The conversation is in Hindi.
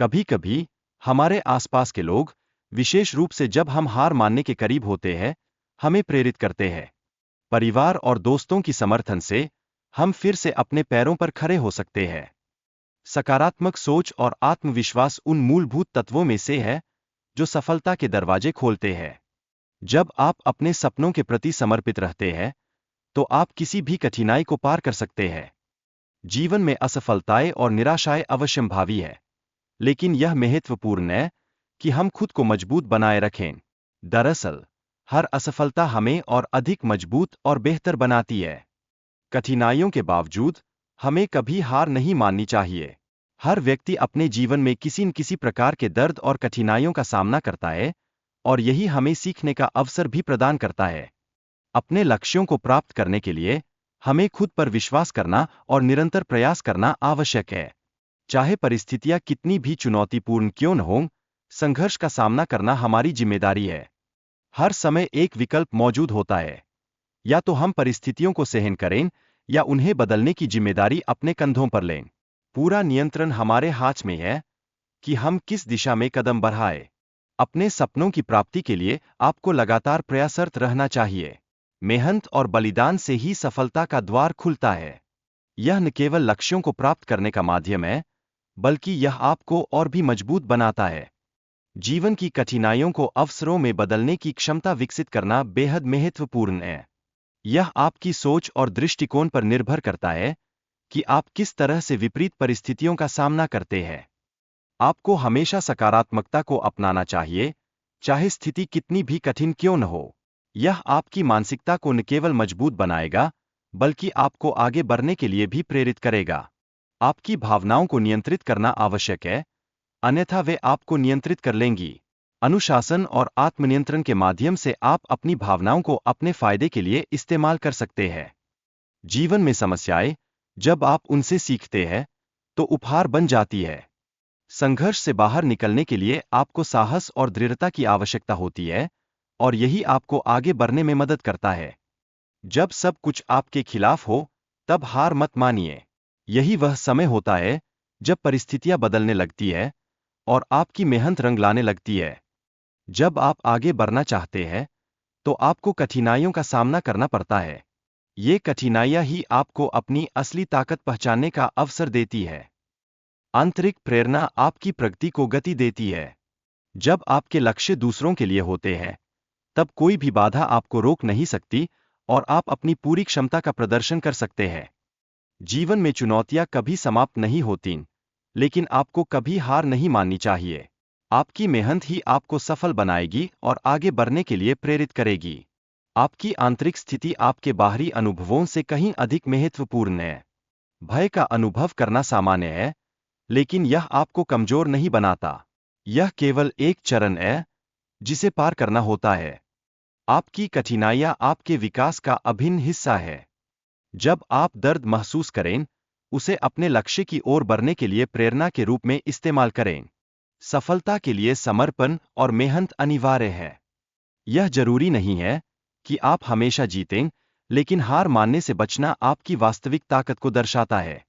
कभी कभी हमारे आसपास के लोग, विशेष रूप से जब हम हार मानने के करीब होते हैं, हमें प्रेरित करते हैं। परिवार और दोस्तों की समर्थन से हम फिर से अपने पैरों पर खड़े हो सकते हैं। सकारात्मक सोच और आत्मविश्वास उन मूलभूत तत्वों में से है जो सफलता के दरवाजे खोलते हैं। जब आप अपने सपनों के प्रति समर्पित रहते हैं, तो आप किसी भी कठिनाई को पार कर सकते हैं। जीवन में असफलताएं और निराशाएं अवश्यंभावी है, लेकिन यह महत्वपूर्ण है कि हम खुद को मजबूत बनाए रखें। दरअसल, हर असफलता हमें और अधिक मजबूत और बेहतर बनाती है। कठिनाइयों के बावजूद हमें कभी हार नहीं माननी चाहिए। हर व्यक्ति अपने जीवन में किसी न किसी प्रकार के दर्द और कठिनाइयों का सामना करता है, और यही हमें सीखने का अवसर भी प्रदान करता है। अपने लक्ष्यों को प्राप्त करने के लिए हमें खुद पर विश्वास करना और निरंतर प्रयास करना आवश्यक है। चाहे परिस्थितियां कितनी भी चुनौतीपूर्ण क्यों न हों, संघर्ष का सामना करना हमारी जिम्मेदारी है। हर समय एक विकल्प मौजूद होता है। या तो हम परिस्थितियों को सहन करें, या उन्हें बदलने की जिम्मेदारी अपने कंधों पर लें। पूरा नियंत्रण हमारे हाथ में है कि हम किस दिशा में कदम बढ़ाएं। अपने सपनों की प्राप्ति के लिए आपको लगातार प्रयासरत रहना चाहिए। मेहनत और बलिदान से ही सफलता का द्वार खुलता है। यह न केवल लक्ष्यों को प्राप्त करने का माध्यम है, बल्कि यह आपको और भी मजबूत बनाता है। जीवन की कठिनाइयों को अवसरों में बदलने की क्षमता विकसित करना बेहद महत्वपूर्ण है। यह आपकी सोच और दृष्टिकोण पर निर्भर करता है कि आप किस तरह से विपरीत परिस्थितियों का सामना करते हैं। आपको हमेशा सकारात्मकता को अपनाना चाहिए, चाहे स्थिति कितनी भी कठिन क्यों न हो। यह आपकी मानसिकता को न केवल मजबूत बनाएगा, बल्कि आपको आगे बढ़ने के लिए भी प्रेरित करेगा। आपकी भावनाओं को नियंत्रित करना आवश्यक है, अन्यथा वे आपको नियंत्रित कर लेंगी। अनुशासन और आत्मनियंत्रण के माध्यम से आप अपनी भावनाओं को अपने फायदे के लिए इस्तेमाल कर सकते हैं। जीवन में समस्याएं, जब आप उनसे सीखते हैं, तो उपहार बन जाती है। संघर्ष से बाहर निकलने के लिए आपको साहस और दृढ़ता की आवश्यकता होती है, और यही आपको आगे बढ़ने में मदद करता है। जब सब कुछ आपके खिलाफ हो, तब हार मत मानिए। यही वह समय होता है जब परिस्थितियां बदलने लगती है और आपकी मेहनत रंग लाने लगती है। जब आप आगे बढ़ना चाहते हैं, तो आपको कठिनाइयों का सामना करना पड़ता है। ये कठिनाइयां ही आपको अपनी असली ताकत पहचानने का अवसर देती है। आंतरिक प्रेरणा आपकी प्रगति को गति देती है। जब आपके लक्ष्य दूसरों के लिए होते हैं, तब कोई भी बाधा आपको रोक नहीं सकती, और आप अपनी पूरी क्षमता का प्रदर्शन कर सकते हैं। जीवन में चुनौतियां कभी समाप्त नहीं होतीं, लेकिन आपको कभी हार नहीं माननी चाहिए। आपकी मेहनत ही आपको सफल बनाएगी और आगे बढ़ने के लिए प्रेरित करेगी। आपकी आंतरिक स्थिति आपके बाहरी अनुभवों से कहीं अधिक महत्वपूर्ण है। भय का अनुभव करना सामान्य है, लेकिन यह आपको कमजोर नहीं बनाता। यह केवल एक चरण है जिसे पार करना होता है। आपकी कठिनाइयां आपके विकास का अभिन्न हिस्सा है। जब आप दर्द महसूस करें, उसे अपने लक्ष्य की ओर बढ़ने के लिए प्रेरणा के रूप में इस्तेमाल करें। सफलता के लिए समर्पण और मेहनत अनिवार्य है। यह जरूरी नहीं है कि आप हमेशा जीतें, लेकिन हार मानने से बचना आपकी वास्तविक ताकत को दर्शाता है।